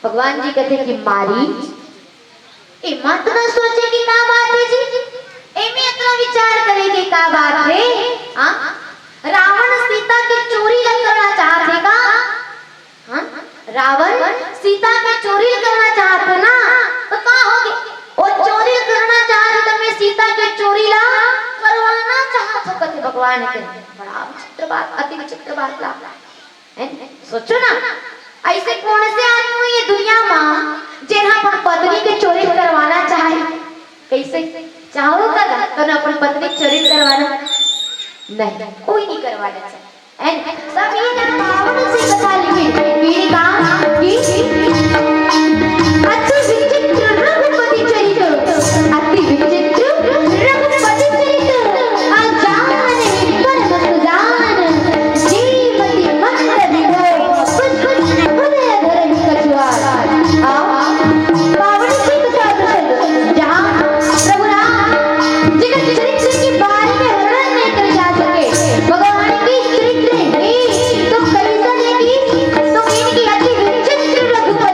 भगवान जी कहते कि मारी ए मत न सोचे कि का बात है जी, एमे इतना विचार करे कि का बात है। हां रावण सीता की चोरी करना चाहते का? हां रावण सीता की चोरी करना चाहते ना, तो का होगी वो चोरी करना चाहते तो मैं सीता की चोरी ला करवाना चाहत कहते भगवान के। बड़ा विचित्र बात, अति विचित्र बात ला है। सोचो ना ऐसे कौन से आदमी ये दुनिया में जेना अपन पत्नी के चोरी करवाना चाहे? कैसे चाहो का तो ना अपन पत्नी चोरी करवाना नहीं, कोई नहीं करवाना चाहे। एंड सब ये ना रावण से कथा लिखी मेरी कहा कि अति विचित्र रघुपति चरित्र, अति विचित्र रघुपति चरित्र, अजान परम सुजान जीवति मंद विभव हृदय धरणी कछुआर। पावन सिंह का प्रसंग जहाँ प्रभु राम जगत चरित्र के बारे में वर्णन नहीं कर जा सके, भगवान की चरित्र है तो कैसा है कि तो इनकी अति विचित्र रघुपति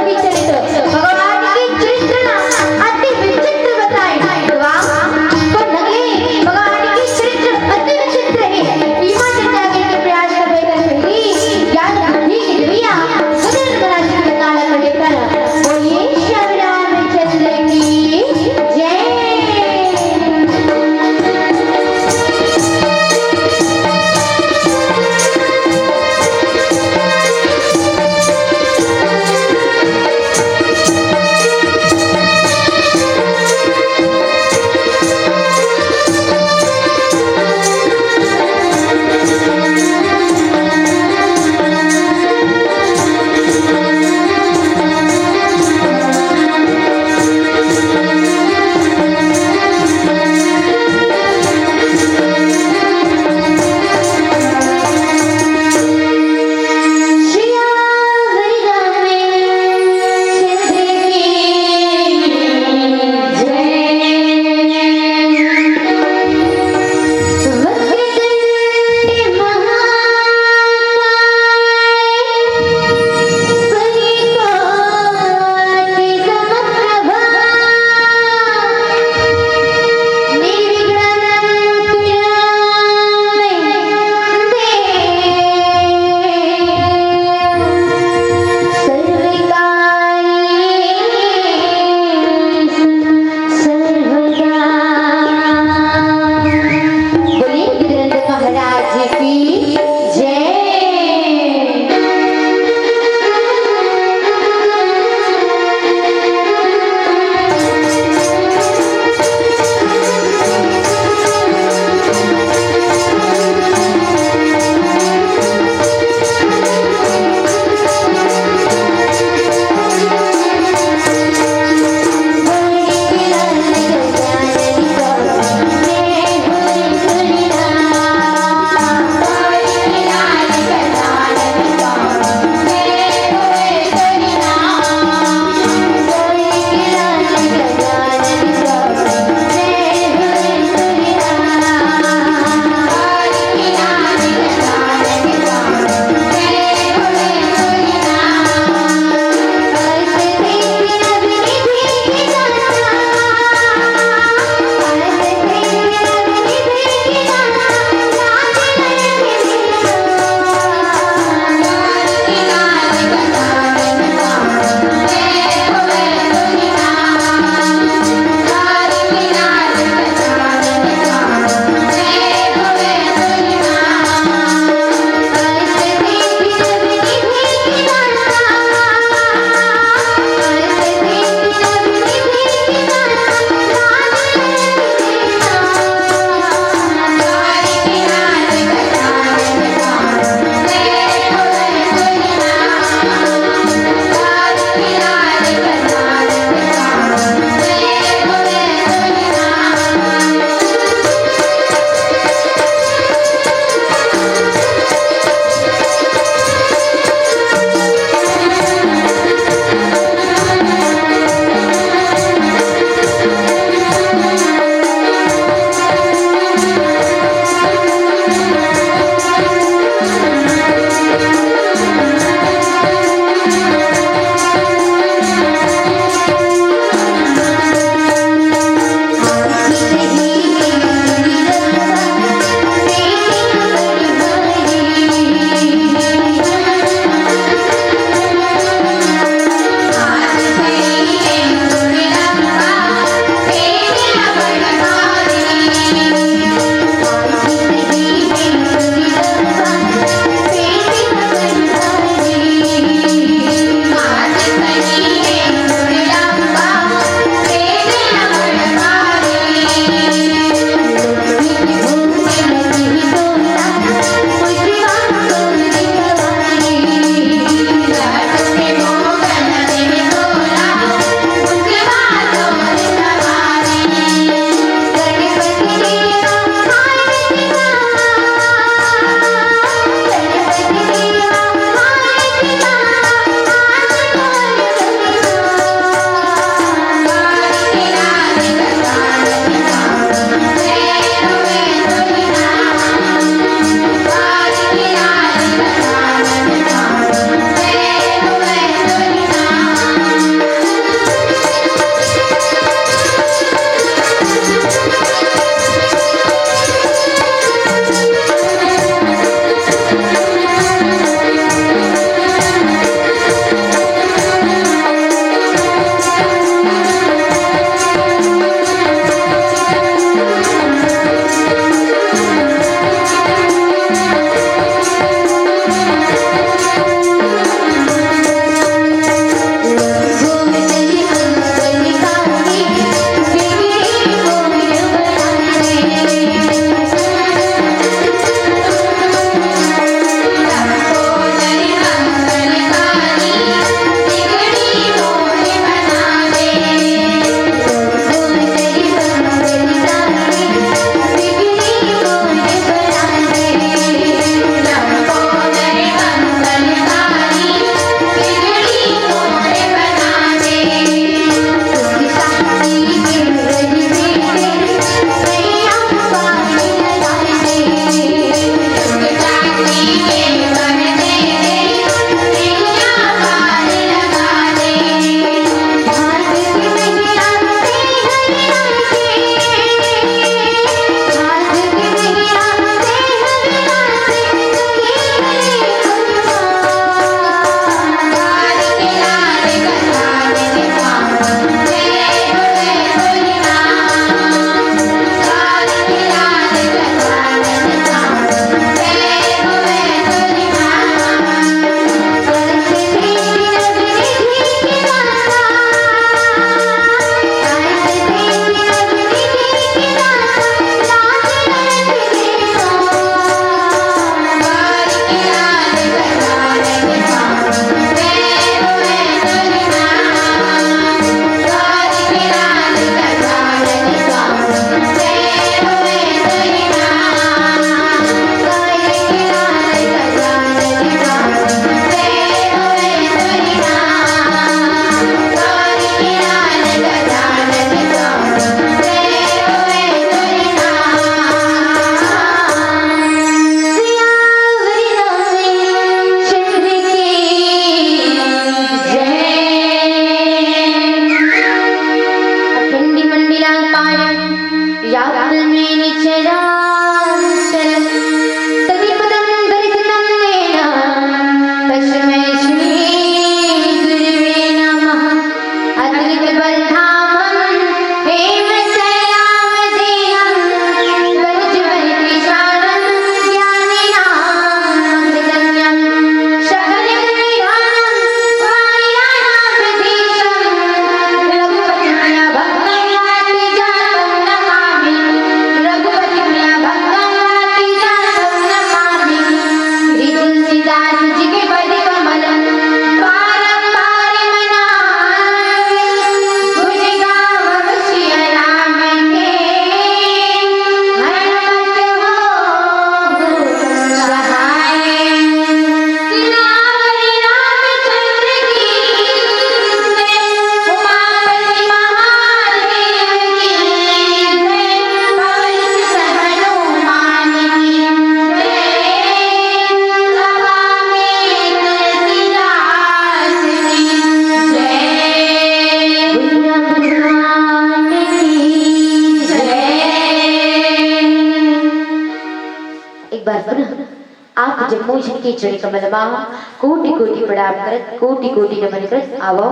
पूजन की चढ़ी कमल माँ कोटि कोटि प्रणाम करत कोटि कोटि नमन करत आवो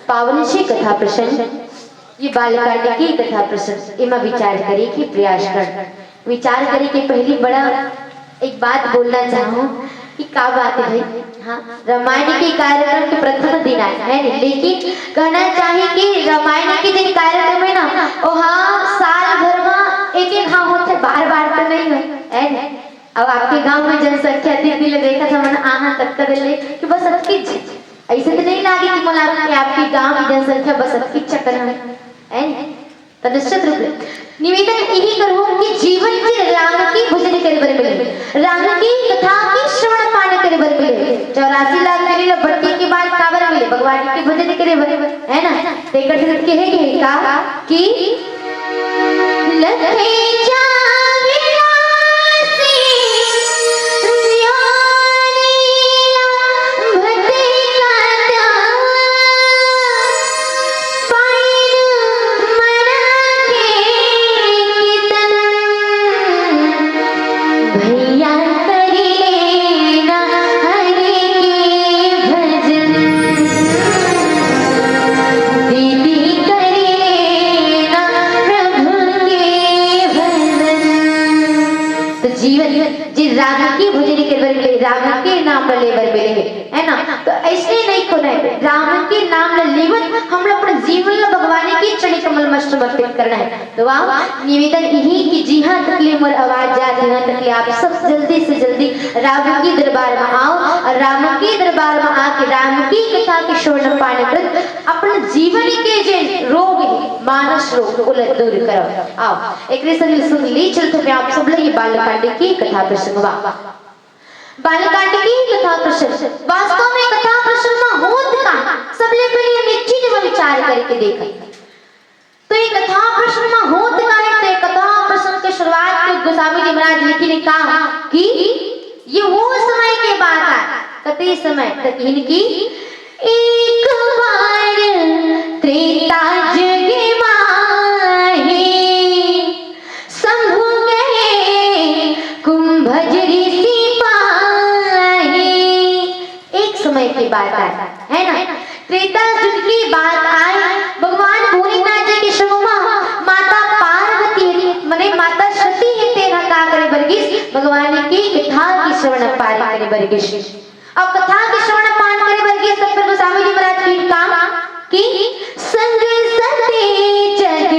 पावन से कथा प्रसंग ये बालकांड की कथा प्रसंग इमा विचार करे कि प्रयास कर विचार करे कि पहली बड़ा एक बात बोलना चाहूँ कि क्या बात है भाई। हाँ, रामायण के कार्यक्रम के प्रथम दिन है लेकिन कहना चाहिए कि रामायण के दिन कार्यक्रम है ना ओ हाँ साल भर में एक एक हाँ होते बार बार तो नहीं है अब आपके गांव में जनसंख्या दिन देखा था मैंने आहा तक कर ले कि बस सबकी ऐसे तो नहीं लगे कि मला आपके गांव की जनसंख्या बस सबकी चक्कर है तो निश्चित रूप से निवेदन यही करूँ कि जीवन के राम की भजन करे बर मिले राम की कथा की श्रवण पान करे बर मिले 84 लाख मिले भक्ति के बाद काबर मिले भगवान के भजन करे बर है ना देखकर से के है का कि लखे राम के नाम लेवर मिले है ना तो ऐसे नहीं खोना है राम के नाम लेवन हम लोग अपने जीवन में भगवान की चढ़ी कमल में समर्पित करना है तो वाह निवेदन यही कि जी हाँ तकलीफ मोर आवाज जा जी हाँ तकलीफ आप सब जल्दी से जल्दी राम के दरबार में आओ और राम के दरबार में आके राम की कथा के श्रवण पान कर अपने जीवन के जो रोग है मानस रोग को दूर करो आओ एक सुन ली चलते आप सब लोग ये बालकांड की कथा प्रसंग बालकांड की कथा प्रसंग वास्तव में कथा प्रसंग में होत का सबले पहले हम एक चीज पर विचार करके देखें तो ये कथा प्रसंग में होत का है तो कथा प्रसंग की शुरुआत में गोस्वामी जी महाराज लिखी ने कहा कि ये वो समय के बात है कते समय तक इनकी एक बार त्रेता जग माहे शंभु गए कुंभजरी की बात है ना त्रेता युग की बात आए भगवान भोलेनाथ जी के शर्मा माता पार्वती मने माता सती है तेरा का करे बरगिस भगवान की कथा की श्रवण पान करे बरगिस अब कथा की श्रवण पान करे बरगिस तब फिर गोस्वामी जी महाराज की काम कि संग सती जग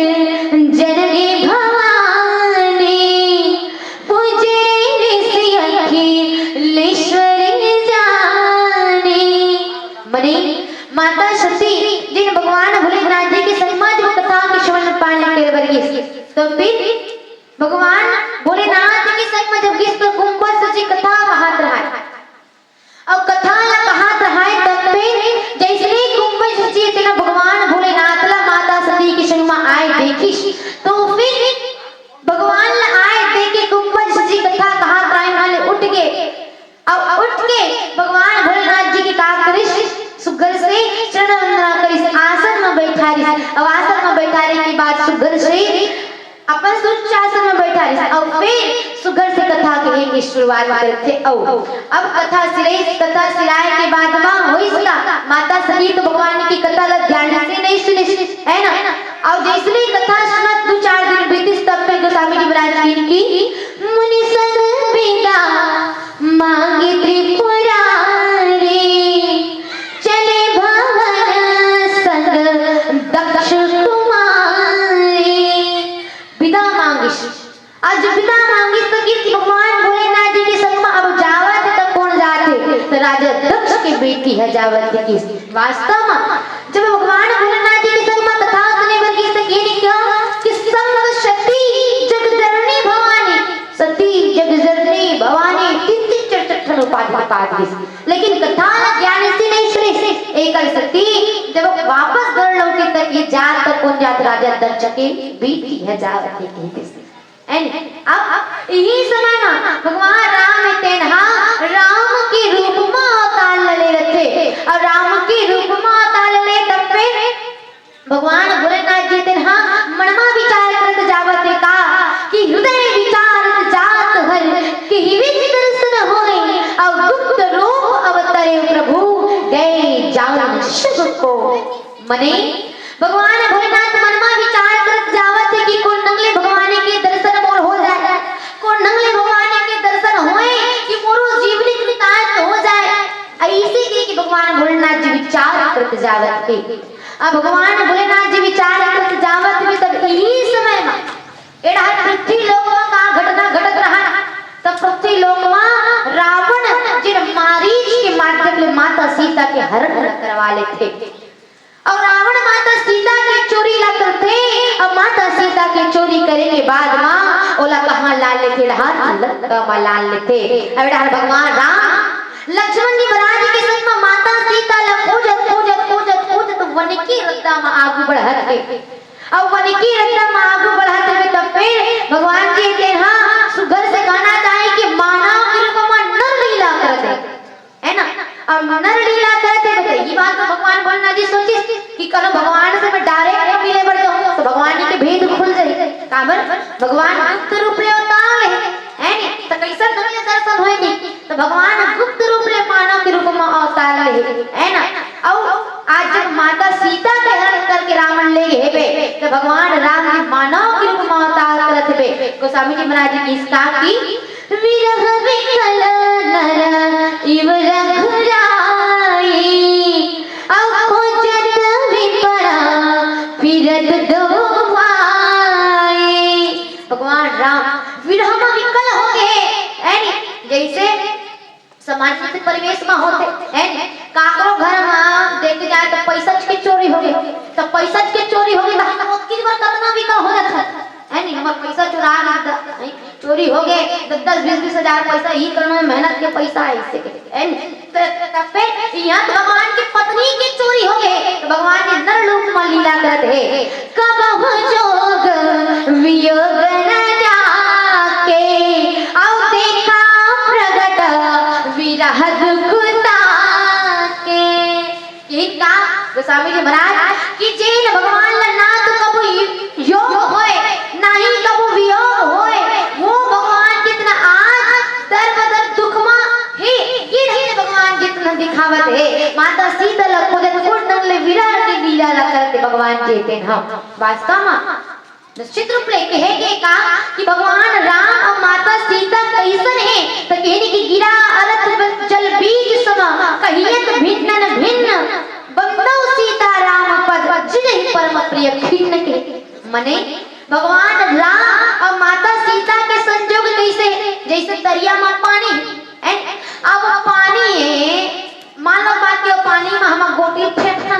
जननी भवानी पूजे ऋषि अखिलेश्वरी माता सती जिन भगवान भोलेनाथ जी के समाज में कथा के श्रवण पान कर बरगिस तो फिर भगवान भोलेनाथ के संग में जब गिस तो कुंभ सची कथा कहत रहा अब कथा ला कहत रहा तब फिर जैसे कुंभ सची तेना भगवान भोलेनाथ ला माता सती के संग में आए देखी तो फिर भगवान ला आए देखे कुंभ सची कथा कहत रहे वाले उठ के अब उठ के भगवान भोलेनाथ जी की का करिस सुगर से चरण वंदना करिस आसन में बैठा रही अब आसन में बैठा रही के बाद सुगर से अपन उच्च आसन में बैठा रही और फिर सुगर से कथा के की शुरुआत करते अब कथा सिराए के बाद मां होइसका माता सती तो भगवान की कथा ला ध्यान से नहीं सुनी है ना और जैसे कथा सुनत 2-4 दिन बीतिस तब पे गोस्वामी जी महाराज की मुनि संग बिना मांगे त्रिपुरारी चले भवन संग दक्ष कुमारी विदा मांगिस आज विदा मांगिस तो किसी भगवान भोलेनाथ जी के संग में अब जावत तक कौन जाते तो राजा दक्ष की बेटी है जावत की वास्तव में जब भगवान भोलेनाथ जी के संग में कथा सुने वर्गी से ये क्या कि संग सती जगजननी भवानी सती जगजननी भवानी तीन चरचठन उपाधि पाठ लेकिन कथा ज्ञान से नहीं सुने एक सती जब वापस घर लौटे तक ये जात तक कौन जात राजा दक्ष की बेटी है जावत की अब यही समय ना भगवान राम में तेनहा राम के रूप में अवतार ले रखे और राम के रूप में अवतार ले तब पे भगवान भोलेनाथ जी तेनहा मनमा विचार करत जावत का कि हृदय विचार जात हर कि ही दर्शन होए और करे प्रभु गए जान शिव को। मने भगवान भोलेनाथ मन में विचार करत जावत है कि कोन नंगले भगवान के दर्शन मोर हो जाए, कोन नंगले भगवान के दर्शन होए कि मोरो जीवनी विकास हो जाए। ऐसे कि भगवान भोलेनाथ जी विचार करत जावत के। अब भगवान भोलेनाथ जी विचार करत जावत में तब यही समय में एड़ा पृथ्वी लोक में का घटना घटत रहा। तब पृथ्वी लोक में रावण जिन मारीच के माध्यम से माता सीता के हरण करवा लेते और रावण माता सीता की चोरी ला करते। अब माता सीता की चोरी करे के बाद मां ओला कहां ला लेते लंका में ला लेते। अब भगवान राम लक्ष्मण जी महाराज के संग में माता सीता ला खोजत वन की रद्दा में आगू बढ़त के। अब वन की रद्दा में आगू बढ़त के तब फिर भगवान जी के हां सुगर से कहना चाहे कि मानव के रूप में नर लीला करते है ना। अब नर लीला करते तो ये बात तो भगवान भोलेनाथ जी सोचे कि कल भगवान से मैं डायरेक्ट मिले बढ़ जाऊं तो भगवान जी के भेद खुल जाए। काबर भगवान गुप्त रूप ले अवतार है नी तो कैसे नंगे दर्शन होएगी। तो भगवान गुप्त रूप ले मानव के रूप में अवतार ले है ना। और आज जब माता सीता के हरण करके रावण ले गए बे तो भगवान राम जी मानव के रूप में अवतार करत बे। गोस्वामी जी महाराज जी इसका की विरह विकल नर इव रघुराई अब खोजत विपरा फिरत दो भाई। भगवान राम विरह में विकल हो गए है नी। जैसे सामाजिक परिवेश में होते है नी काकरो घर में देख जाए तो पैसा की चोरी हो गई तो पैसा की चोरी हो गई तो हम किस बार कितना विकल हो जाता है नी। हमारा पैसा चोरी हो गए 10-20 हजार पैसा ही करने में मेहनत के पैसा है इससे है नी। तो यहाँ तो भगवान की पत्नी की चोरी हो गए तो भगवान ने नर रूप में लीला करते है। कब जोग वियोग न जाके आओ देखा प्रगट विरह दुखता के। इनका गोस्वामी जी महाराज कि जेन भगवान ला ना तो कबू योग होए ना ही कबू वियोग होए वो भगवान जितना आज दर बदर दुख में हे ये नहीं भगवान जितना दिखावत है। माता सीता ला खोजे कुंडल ले विरह की लीला ला करते भगवान जीते हम वास्तव में निश्चित रूप ले कहेंगे का कि भगवान राम और माता सीता कैसन है तो कहने की गिरा अरथ जल बीज सम कहियत भिन्न भिन्न बंदौ सीता राम पद जिन परम प्रिय खिन्न के। मने भगवान राम और माता सीता के संजोग कैसे जैसे दरिया में पानी है। अब पानी है मान लो बात के पानी में हम गोटी फेंकना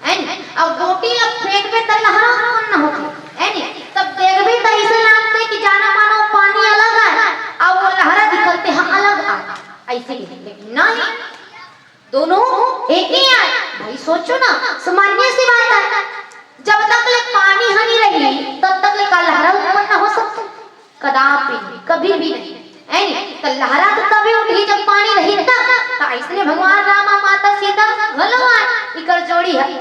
है अब गोटी अब फेंक पे तो लहरा उत्पन्न होती है नी। तब देख भी तो ऐसे लगते कि जाना मानो पानी अलग है और वो लहरा निकलते हैं अलग ऐसे नहीं दोनों एक ही है भाई। सोचो ना सामान्य सी बात है जब तक ले पानी हनी रही तब तक ले का लहरा उत्पन्न हो सकता कदापि कभी भी नहीं है नी। तो लहरा तो तभी उठी जब पानी नहीं था। तो इसलिए भगवान राम और माता सीता भगवान इकर जोड़ी है नी।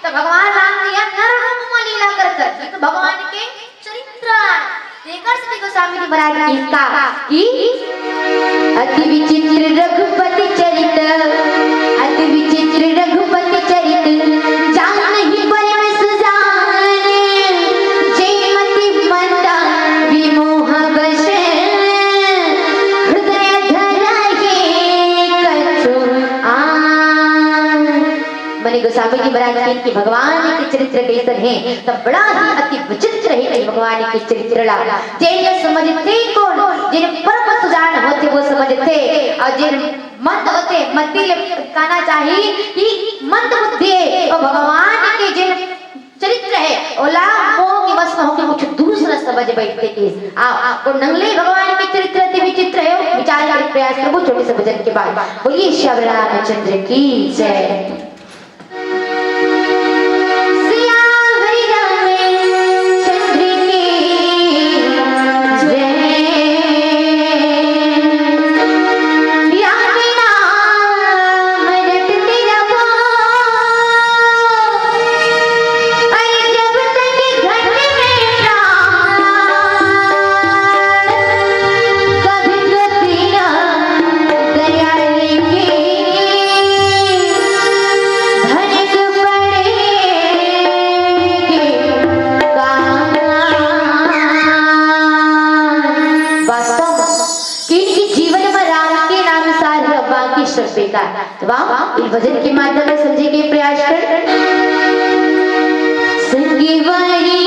तो भगवान राम ने नर रूप में लीला कर तो भगवान के चरित्र देखकर श्री गोस्वामी जी महाराज इसका कि अति विचित्र रघुपति चरित अति विचित्र रघुपति चरित जान नहीं परम सुजान जयमति मंदा विमोह वश हृदय धराये कछु आन। मने गोस्वामी जी महाराज की भगवान के चरित्र कैसन है तब बड़ा ही अति विचित्र है भगवान के चरित्र ला। जिन समझते कौन जिन परम सुजान होते वो समझते और जिन मंद होते मति कहना चाहिए कि मंद बुद्धि और भगवान के जिन चरित्र है ओला मोह के वश में होके कुछ दूसरा समझ बैठते के तो नंगले भगवान के चरित्र अति विचित्र है। विचार कर प्रयास करो छोटे से भजन के बाद बोलिए श्री रामचंद्र की जय। के तो वाह इस भजन के माध्यम से समझे के प्रयास कर संगीवारी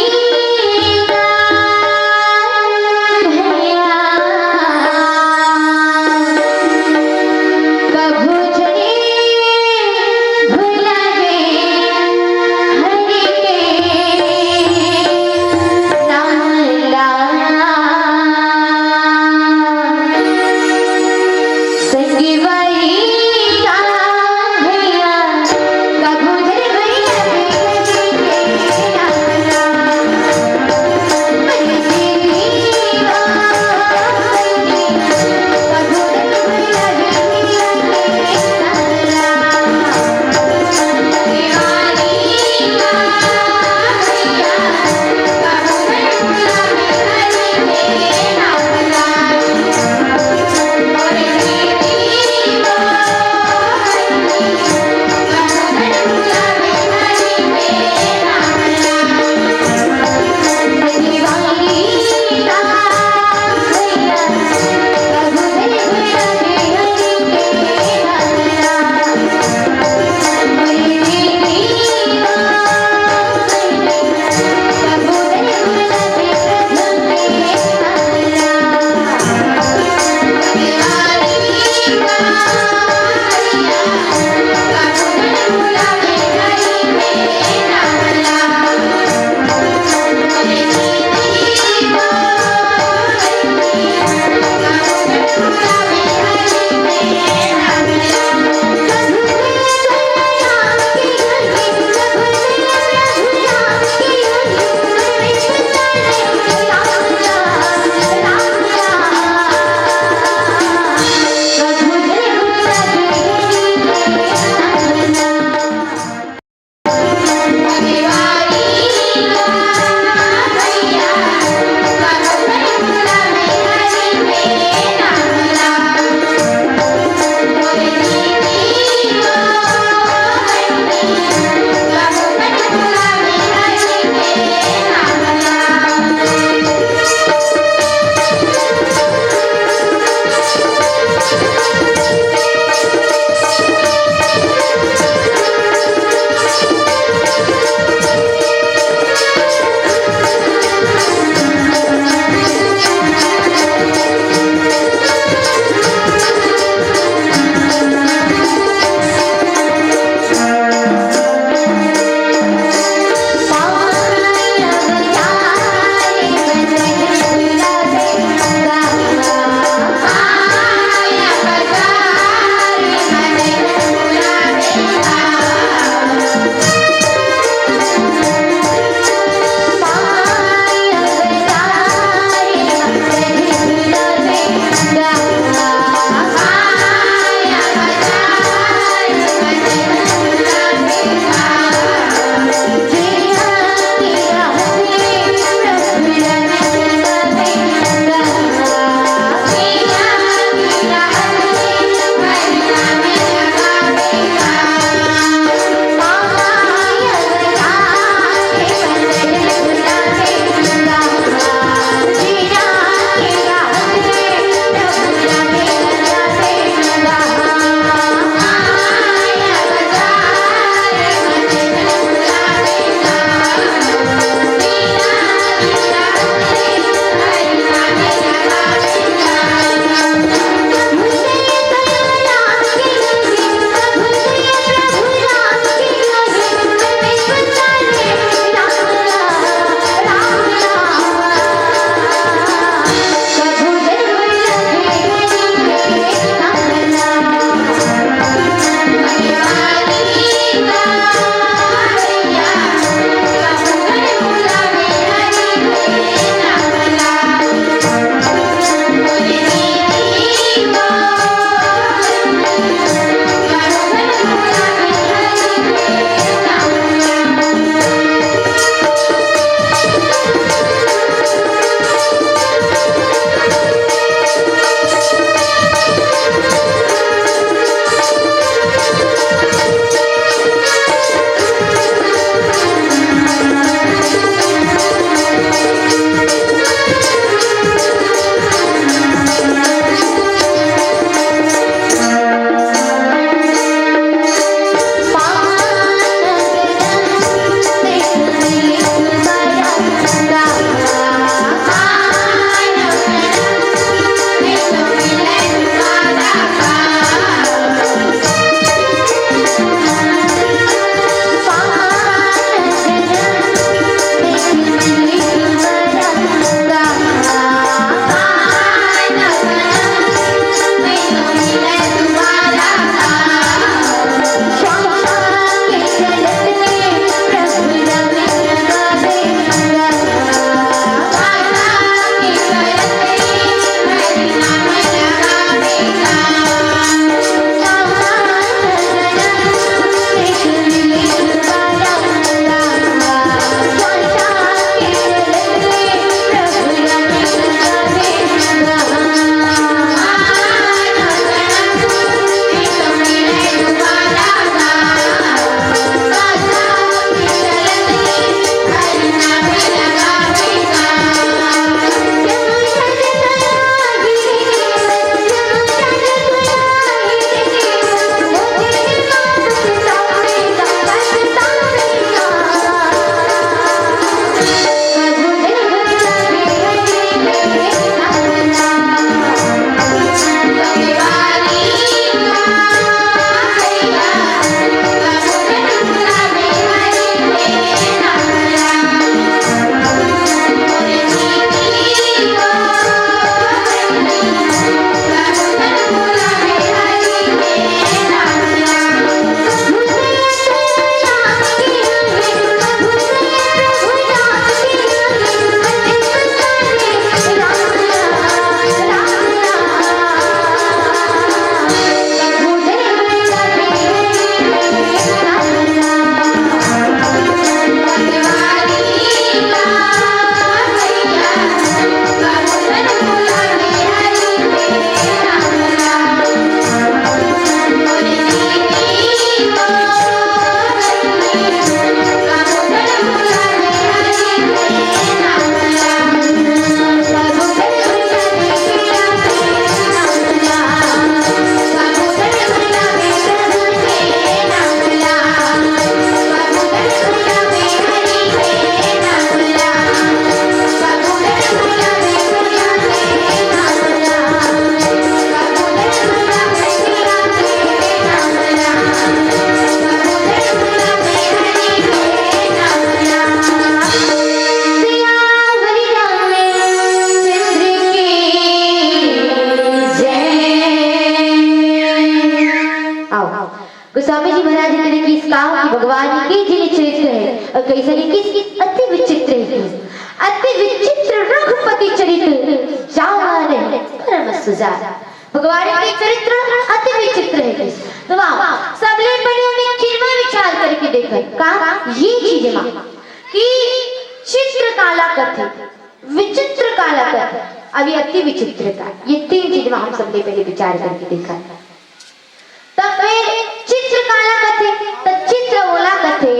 और कैसे किस अति विचित्र है, अति विचित्र रघुपति चरित्र जान परम सुजान। भगवान के चरित्र अति विचित्र है। तो वाह, सबले पहले हम एक चीज में विचार करके देखा का ये चीज मां कि चित्र काला कथे, विचित्र काला कथे, अभी अति विचित्र का, ये तीन चीज में हम सबले पहले विचार करके देखा। तब फिर चित्र काला कथे, तो चित्र बोला कथे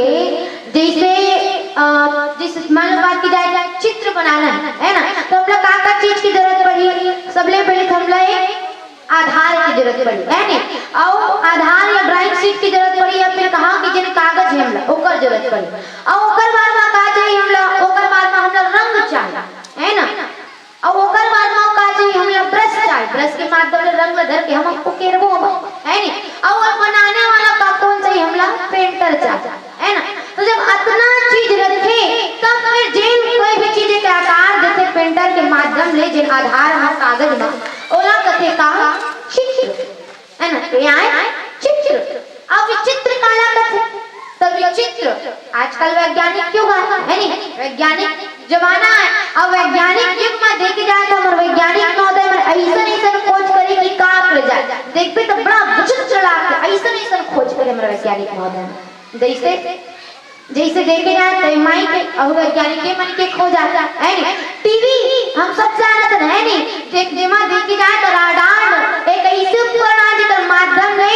जैसे जिस मान बात की जाए चित्र बनाना है ना, तो हम लोग का चीज की जरूरत पड़ी, सबले पहले हम लोग आधार की जरूरत पड़ी है नहीं, और आधार या ड्राइंग शीट की जरूरत पड़ी, या फिर कहा कि जिन कागज है हमला ओकर जरूरत पड़ी, और ओकर बाद में का चाहिए हमला, ओकर बाद में हमला रंग चाहिए है ना, और ओकर बाद में का चाहिए हमला ब्रश चाहिए, ब्रश के माध्यम से रंग धर के हम आपको केरबो है नहीं, और बनाने वाला का कौन चाहिए हमला पेंटर चाहिए है ना। तो जब इतना चीज रखे तब फिर जिन कोई भी चीज के आकार जैसे पेंटर के माध्यम ले जिन आधार में कागज में ओला कथे का चित्र है ना, यहाँ चित्र। अब विचित्र काला कथे, तब विचित्र आजकल वैज्ञानिक क्यों है नहीं, वैज्ञानिक जमाना है, अब वैज्ञानिक युग में देखे जाए तो हमारे वैज्ञानिक महोदय में ऐसा खोज करे कि का कर जाए, देखते तो बड़ा विचित्र लागते, ऐसा खोज करे हमारे वैज्ञानिक महोदय, जैसे जैसे देखे जाए तो माई के और वैज्ञानिक के मन के खो जाता है नहीं। टीवी हम सब जानते हैं नहीं, देख जेमा देखी जाए तो राडार एक ऐसे उपकरण है जिसके माध्यम से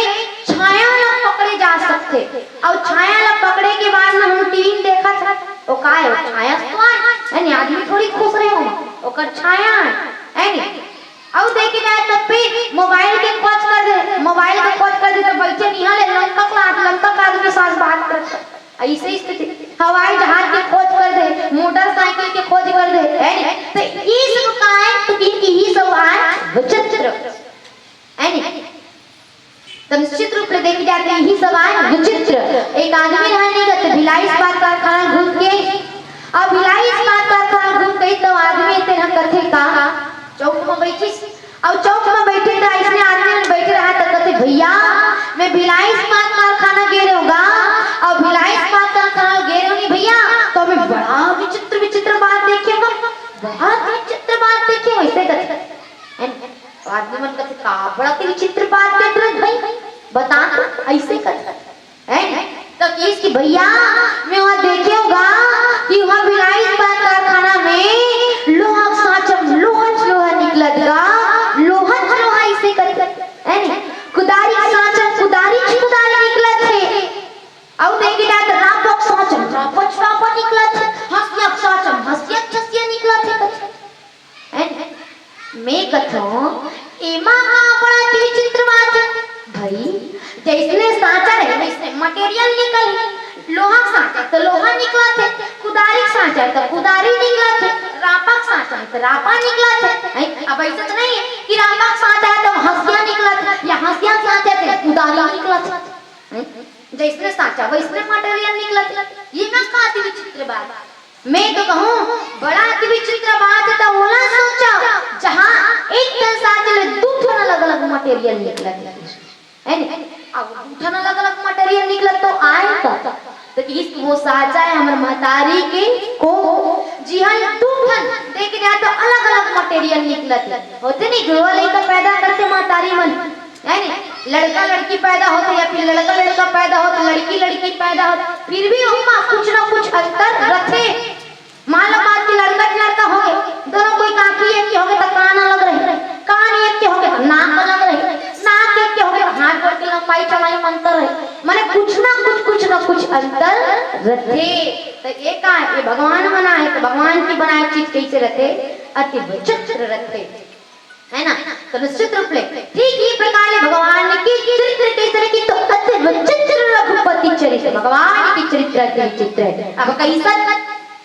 छाया ला पकड़े जा सकते, और छाया ला पकड़े के बाद में हम टीवी देखा था वो का है, छाया तो है नहीं, आदमी थोड़ी खुश रहे हो ओकर छाया है नहीं। और देखे जाए तो फिर मोबाइल के खोज कर दे, मोबाइल के खोज कर दे तो बैठे नहीं है लंका कागज के साथ बात करते, ऐसे स्थिति हवाई जहाज की खोज कर दे, मोटरसाइकिल की खोज कर दे है, तो ये सब का है तो इनकी ही सब है विचित्र है नहीं। तो निश्चित रूप से देखी जाती है यही सब है विचित्र। एक आदमी रहने गए भिलाई इस्पात कारखाना घूम के, और भिलाई इस्पात कारखाना घूम गई तो आदमी तेरा कथे का चौक में बैठी, और चौक में बैठे तो इसने आदमी बैठे रहा तो कहते भैया मैं भिलाई इस्पात कारखाना गे रहूंगा, और भिलाई इस्पात कारखाना गे रही भैया, तो मैं बड़ा विचित्र विचित्र बात देखिएगा, बहुत विचित्र बात देखिए वैसे कहते आदमी मन कहते का बड़ा विचित्र बात देख रहे भाई बता ऐसे कहते है। तो इसकी भैया मैं वहां देखेगा कि वहां भिलाई इस्पात कारखाना में लोहा साचम लोहा निकलेगा, लोहा ऐसे करते है नहीं, कुदारी साचम कुदारी निकला थे, और देखे जाए तो रापक साचम रापक निकला थे, हंसिया साचम हंसिया निकला थे है। मैं कथो एमा बड़ा विचित्र बात है भाई, जैसने साचा है वैसने मटेरियल निकल, लोहा साचा तो लोहा निकला थे, कुदारी साचा तो कुदारी निकला थे, रापक साचा तो रापा निकला थे। अब ऐसा तो नहीं है कि रापक साचा तो हंसिया निकला था, या हंसिया साचा तो कुदारी निकला था, जैसने साचा वैसने मटेरियल निकला था। ये ना काती विचित्र बात, मैं तो कहूँ बड़ा विचित्र बात है। तो बोला सोचा जहाँ एक टन साचा ले दो टन अलग-अलग मटेरियल निकला है नहीं, अब दो टन अलग-अलग मटेरियल निकला तो आएगा तो इस वो साचा है हमारे महतारी के को जी हाँ दो टन देखे जाए तो अलग-अलग मटेरियल निकला होते नहीं, गृह लेकर पैदा करते महतारी मन है नहीं, लड़का लड़की पैदा होते या फिर लड़का लड़का पैदा होते लड़की लड़की पैदा होते, फिर भी हम कुछ ना कुछ अंतर रखे। मान लो बात की लड़का हो गए दोनों, कोई काकी एक के हो गए तो कान अलग रहे, कान एक के हो गए तो नाक अलग रहे, नाक एक के हो गए हाथ गोड़ की लंबाई चौड़ाई में अंतर रहे, माने कुछ ना कुछ अंतर रखे। तो ये का है ये भगवान बना है, तो भगवान की बनाई चीज कैसे रखे अति विचित्र रखे है ना। तो निश्चित रूप से ठीक ही प्रकार भगवान की चरित्र कैसे की तो अति विचित्र रघुपति चरित्र, भगवान की चरित्र अति विचित्र है। अब कैसा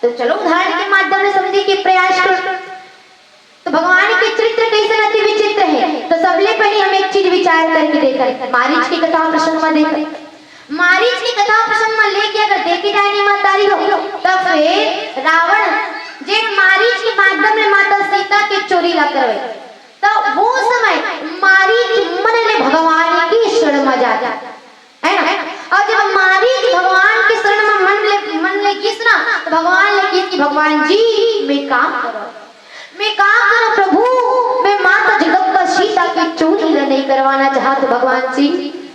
तो चलो उदाहरण के माध्यम से समझने के प्रयास करो। तो भगवान के चरित्र कैसे अति विचित्र है, तो सबले पहले हम एक चीज विचार करके देखा, मारीच की कथा प्रसंग में देखा, मारीच की कथा प्रसंग में लेके अगर देखे जाए महतारी हो तब फिर रावण जे मारीच के माध्यम में माता सीता के चोरी ला करवे, तो वो समय मारीच मन ले भगवान की शरण में जाता है ना। और जब मारीच भगवान की शरण में मन ले कि भगवान जी मैं काम करो प्रभु, मैं माता जगदम्बा सीता की चोरी नहीं करवाना चाहते भगवान जी,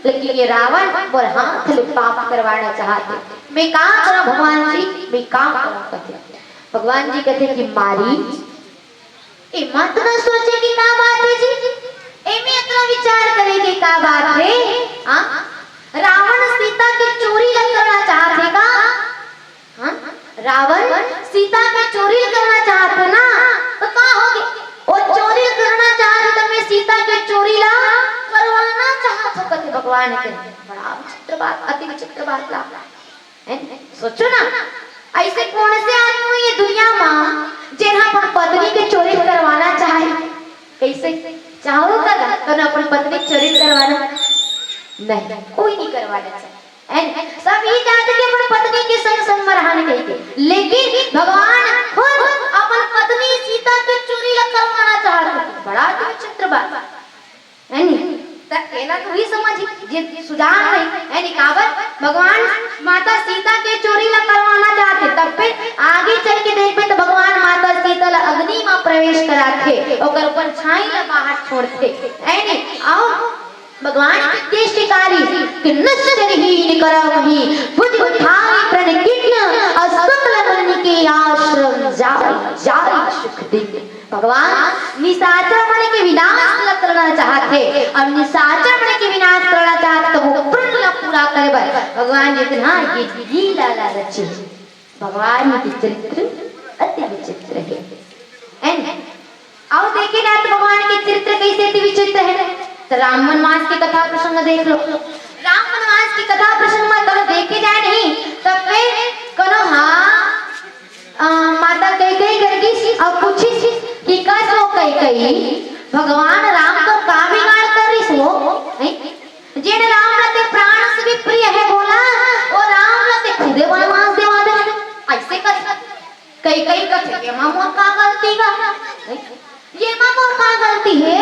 लेकिन ये रावण और हाथ ले पाप करवाना चाहते। मैं काम करो भगवान जी, मैं काम करो कहते। भगवान जी कहते कि मारी ए मत न सोचे कि का बात है जी, एमे इतना विचार करे कि का बात है। हां रावण सीता की चोरी करना चाहते का? हां रावण सीता की चोरी करना चाहते ना, तो का होगी वो चोरी करना चाहते तो मैं सीता की चोरी ला करवाना चाहते कहते भगवान के। बड़ा विचित्र बात, अति विचित्र बात ला है। सोचो ना ऐसे कौन से आदमी हुई है दुनिया में जिन्हां पर पत्नी के चोरी करवाना चाहे? कैसे चाहो का तो अपन पत्नी चोरी करवाना नहीं, कोई नहीं करवाना चाहे। सब ये चाहते कि अपन पत्नी के संग संग में रहने के, लेकिन भगवान खुद अपन पत्नी सीता के चोरी करवाना चाहते। बड़ा विचित्र बात है नहीं? कहना तो ही समझ जे सुजान नहीं है नहीं काबर भगवान माता सीता के चोरी करवाना चाहते। तब फिर आगे चल के देखबे तो भगवान माता सीता ला अग्नि में प्रवेश कराथे, ओकर ऊपर छाई ला बाहर छोड़ते है नहीं। आओ भगवान देशकारी कि नश्चरहीन करमहि बुझ उठाई प्रण किन्न असकल मन के आश्रम जाई सुख दे। भगवान निशाचर मन के विनाश करना चाहते, और निशाचर मन के विनाश करना चाहते तो वो प्रण ला पूरा करे। भगवान जितना ये लीला रचे, भगवान के चरित्र अति विचित्र है। आओ देखे ना तो भगवान के चरित्र कैसे अति विचित्र है। तो राम वनवास की कथा प्रसंग देख लो। राम वनवास की कथा प्रसंग में करो देखे जाए नहीं तो फिर करो माता कैकेयी करगी और पूछी कि कैसो कैकेयी भगवान राम तो का बिगाड़ कर रही सो जिन राम रते प्राण से भी प्रिय है बोला और राम रते खुदे वनवास देवा दे ऐसे कर कैकेयी कथे ये मामोर का गलती का, ये मामोर का गलती है।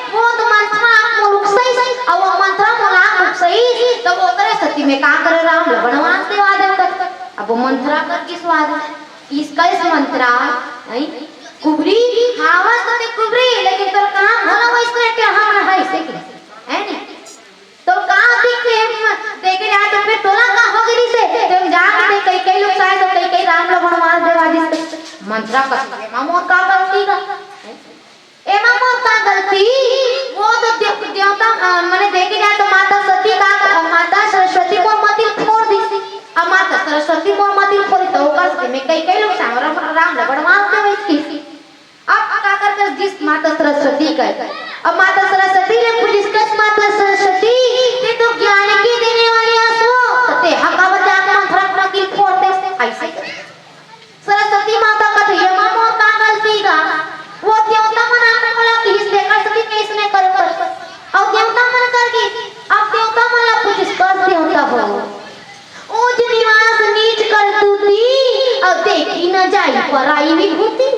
वो तो मंत्रा मुलुक सही और वो मंत्रा मुलाक सही तो वो करे सती में का करे राम वनवास देवा दे कर। अब वो मंत्रा कर किस वाद इसका इस मंत्रा नहीं कुबरी हावस तो कुबरी, लेकिन तो काम भला वैसे के हम है से है नहीं तो का देखे जाए तो फिर तोला का हो गई से तो जाके कई लोग शायद तो कई राम ला वनवास देवा दिस मंत्रा का मामोर का गलती का ए मामोर का गलती। वो तो देवता माने देखे जाए तो माता सती का माता सरस्वती को मतिल फोड़ दी, अब माता सरस्वती को मतिल फोड़ी तो कर में कई लोग राम ला वनवास देवे इसकी। अब का कर जिस माता सरस्वती का अब माता सरस्वती ने पूछ किस माता सरस्वती ये तो ज्ञान की देने वाली आसो ते हकावत जाके मंत्रा मतिल फोड़ते ऐसे सरस्वती माता का ये मामोर का गलती का। वो देवता मन आपने बोला कि इस देखा सती कैसे ने करो और देवता मन कर गई। अब देवता मन ला पूछ कैसे होता हो ऊंच निवास नीच कर तूती और देखी न जाई पराई भी होती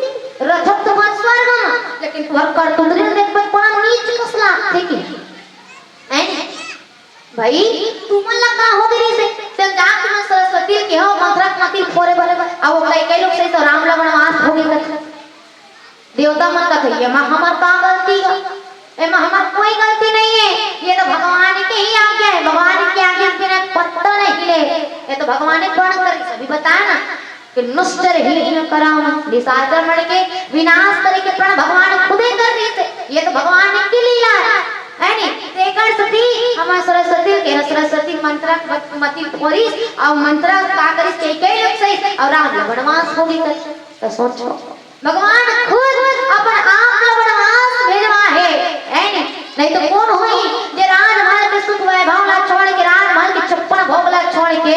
रथक तो मत स्वर्ग में, लेकिन तुहर कर तो देख पर बड़ा नीच कसला थे कि हैं भाई तू मन ला का हो गई से चल जा तुम सरस्वती के हो मंत्रा मति फोरे बरे अब वो कई लोग से तो राम ला वनवास हो गई। देवता मन का थे ये हमार का गलती है, एमा हमार कोई गलती नहीं है, ये तो भगवान की ही आज्ञा है। भगवान की आज्ञा बिना पत्ता नहीं हिले, ये तो भगवान ने प्रण कर सभी बताया ना कि नश्चर हीन कराम निशाचर मन के विनाश करे के प्रण भगवान खुदे कर रही थे। ये तो भगवान की लीला है नहीं तेकर सती हमार सरस्वती के सरस्वती मंत्र मति फोरी और मंत्र का करी कई लोग सही और राम वनवास हो गई। तो सोचो भगवान खुद अपन आप वनवास भेजवा है नहीं तो कौन होई जे राजमहल के सुख वैभव ला छोड़ के राजमहल के 56 भोग ला छोड़ के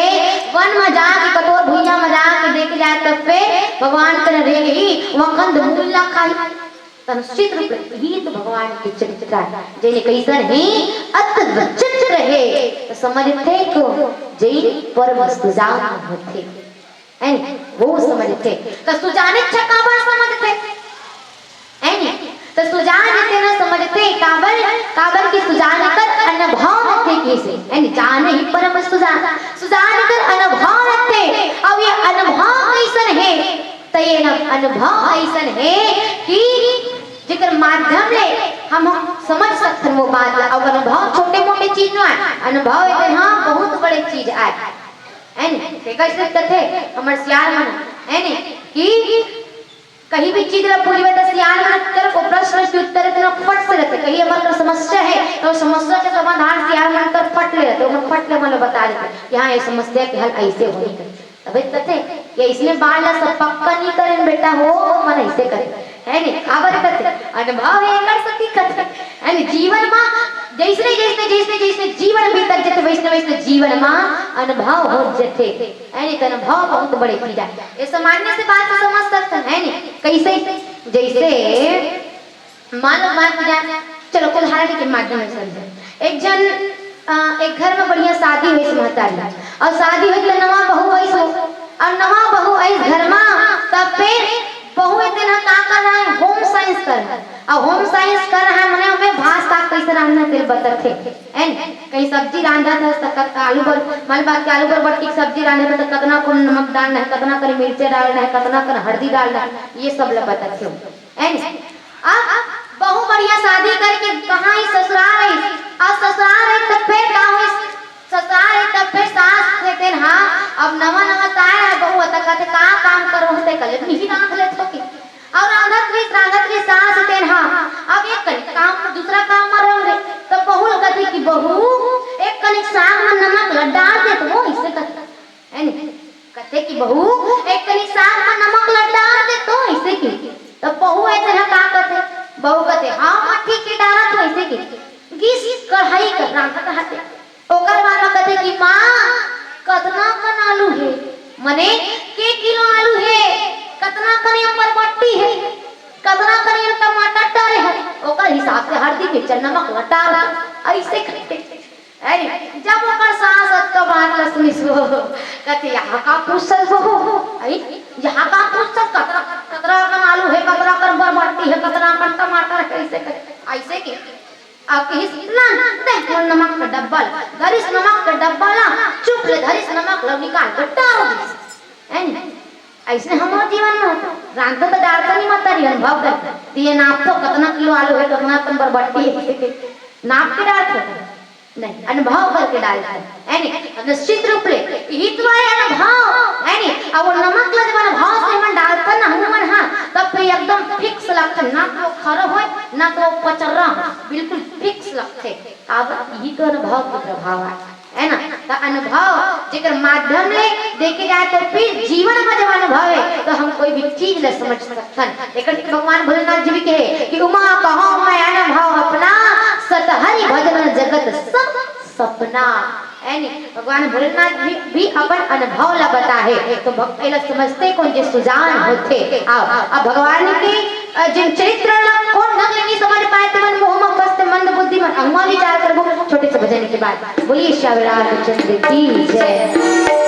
वन में जाके कठोर भुइया में जाके देख जाए तब पे भगवान कर रही वकंद मूला खाई तन चित्र ही तो भगवान के चरित्र जेने कैसन है अत विचित्र रहे तो समझते को जैन परम सुजान होते हैं वो समझते तो सुजाने छकाबर समझते हैं तो सुजान थे ना समझते काबर की सुजान कर अनुभव थे कैसे यानी जान ही परम सुजान कर अनुभव थे। अब ये अनुभव कैसन है अनुभव ऐसन है कि जेकर माध्यम ले हम समझ सकते वो बात ला। और अनुभव छोटे मोटे चीज ना है, अनुभव है हाँ बहुत बड़े चीज आए है ने। कैसे कथे हमर सियार मन है ने कि कहीं भी चीज ला पूरी बता सियार मन कर को प्रश्न के उत्तर इतना फट से रहते। कहीं हमारा समस्या है तो समस्या के समाधान सियार मन कर फट ले रहते, वो फट ले मतलब बता देते कि हाँ ये समस्या के हल ऐसे होनी है। तब कहते ये इसलिए बाल ला सब पक्का नहीं करें बेटा हो मन ऐसे करे है ने। आवर कहते अनुभव है कर सकती कहते है ने। जीवन में जैसे जैसे जैसे जैसे जीवन भीतर जते वैसे वैसे जीवन में अनुभव हो जते है ने। अनुभव बहुत बड़े चीज है, ये सामान्य से बात समझ सकते हैं ने। कैसे जैसे मान लो बात जाए, चलो उदाहरण के माध्यम से समझे। एक जन एक घर में बढ़िया शादी हुई महतारी और शादी हुई तो नवा बहू आई और नवा बहू आई घर में तब फिर बहू एक दिन का कर रहा है होम साइंस कर रहा है। और होम साइंस कर रहा है मने हमें भाषा कैसे रांधना तेल बता थे एन कहीं सब्जी रांधा था तक आलू बर मान बात के आलू बर बट्टी की सब्जी रांधे तो कितना को नमक डालना है, कितना कर मिर्ची डालना है, कितना कर हल्दी डालना है, ये सब ल बता थे एन। अब बहू बढ़िया शादी करके कहां ही ससुराल है और ससुराल है तब फिर का हुई ससुराल है तब फिर सास थे दिन हां अब नवा नवा ताया है बहू तक कहते का काम करो होते कल नहीं रांध ले तो की और रांधत री सास दिन हां अब एक काम दूसरा काम कर रहे तो बहू कहती कि बहू एक कनिक साग में नमक डाल दे तो वो इसे कहते है नहीं कहते कि बहू एक कनिक साग में नमक डाल दे तो इसे की तो बहू ऐसे है का कहते बहू कहते हाँ मैं ठीक है डाला तो ऐसे की गीस कढ़ाई कर रांधत हते ओकर बाद में कहते कि मां कितना कन आलू है मने के किलो आलू है, कितना कन ऊपर बट्टी है, कितना कन टमाटर डाले है, ओकर हिसाब से हल्दी मिर्च नमक डाल ऐसे करते। अरे जब ओकर सास का बात ल सुनिस वो कहते यहाँ का पूछल वो आई यहाँ का पूछल कतरा कतरा कन आलू है, कतरा कन बरबट्टी है, कतरा कन टमाटर है, ऐसे कर ऐसे के अब किसना देख नमक का डब्बा धरिस नमक का डब्बा ला चुप ले धरिस नमक ला निकाल के डाल दे ऐसे हमारे जीवन में होता रांधो तो डालता नहीं माता री अनुभव करते ये नाप तो कितना किलो आलू है कितना कन बरबट्टी है नाप के डालते नहीं अनुभव करके डालता है निश्चित रूप ले हितवाय अनुभव है अब वो नमक ला जब अनुभव से मन डालता ना मन हां तब फिर एकदम फिक्स लगता ना तो खरा हो ना तो पचरा बिल्कुल फिक्स लगते। अब यही तो अनुभव का प्रभाव है ना। तो अनुभव जेकर माध्यम ले देखे जाए तो फिर जीवन में जब अनुभव है तो हम कोई भी चीज ले समझ सकतन। लेकिन भगवान भोलेनाथ जी भी कहे कि उमा कहो मैं अनुभव अपना सतहरि भजन जगत सब सपना यानी भगवान भोलेनाथ भी अपन अनुभव ला बता है तो भक्त एला समझते कौन जे सुजान होते। अब भगवान के जिन चरित्र कौन ढंग नहीं समझ पाए तो मन मोह में फंसते मंद बुद्धि में अहुआ विचार करबो छोटे से भजन के बाद बोलिए श्याम चंद्र की जय।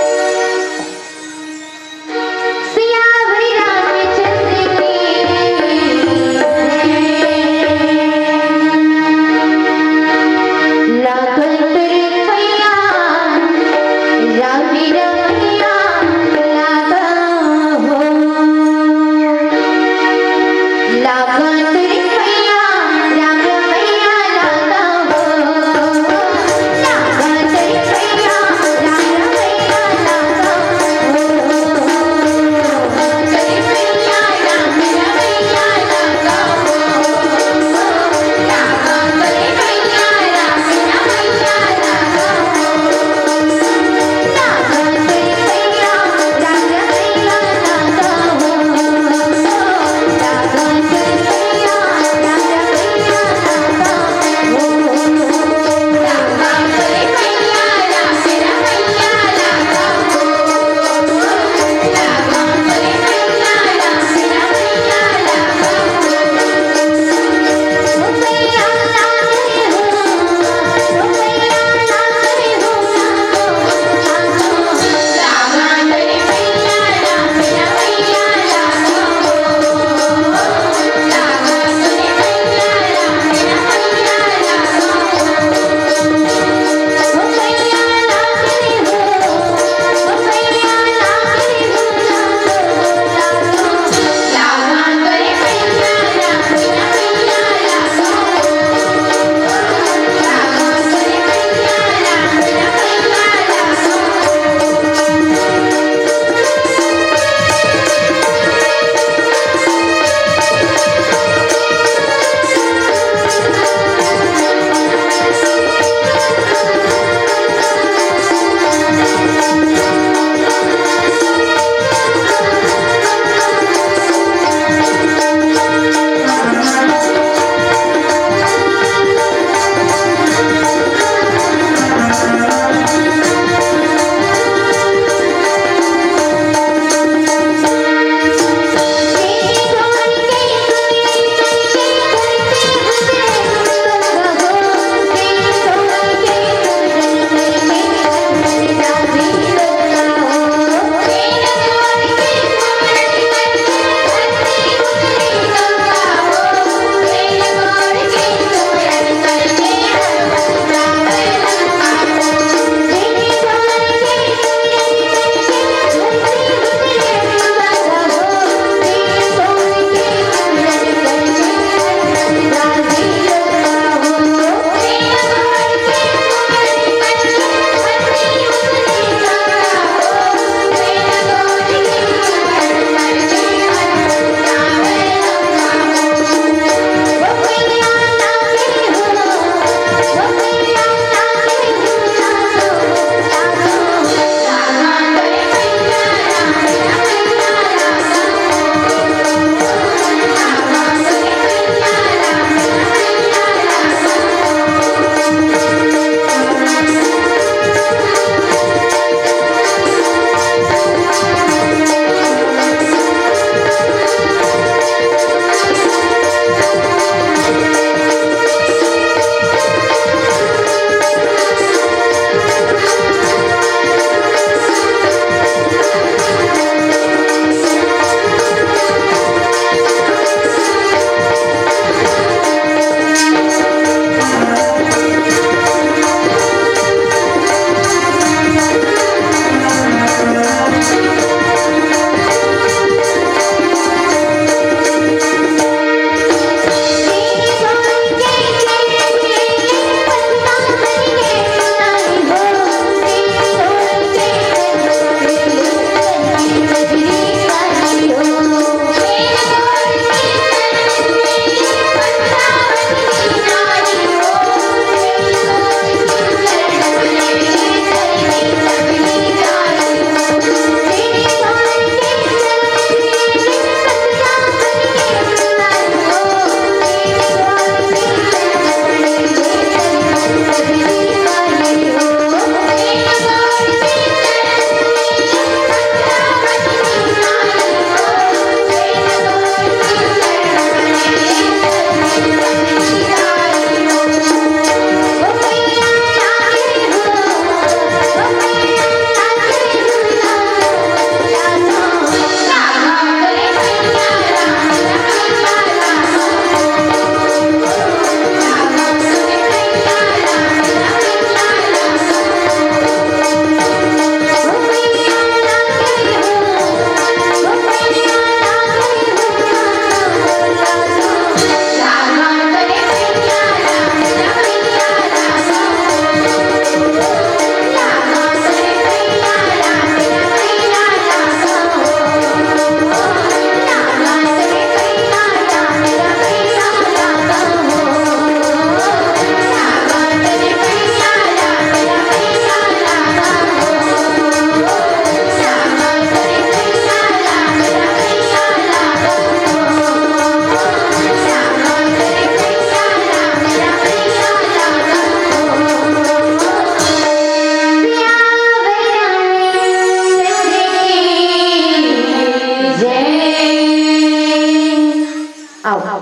आओ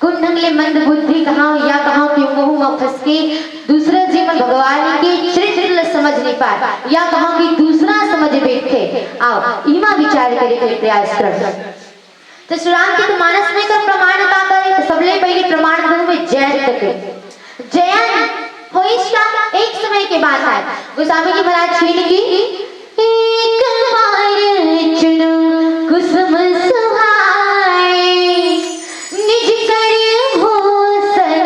कुंडले मंद बुद्धि कहाँ या कहाँ की मोह में फंस के दूसरे जीवन भगवान के चरित्र समझ नहीं पाए या कहाँ की दूसरा समझ बैठे। आओ इमा विचार करे के प्रयास कर। तो श्री राम के तो मानस में कर प्रमाण का करे तो सबले पहले प्रमाण गुरु में जैन तक जैन हो इसका एक समय के बाद आए गोस्वामी जी महाराज छीन की एक बार चुनो कुसुम सुहाए निज कर भूषण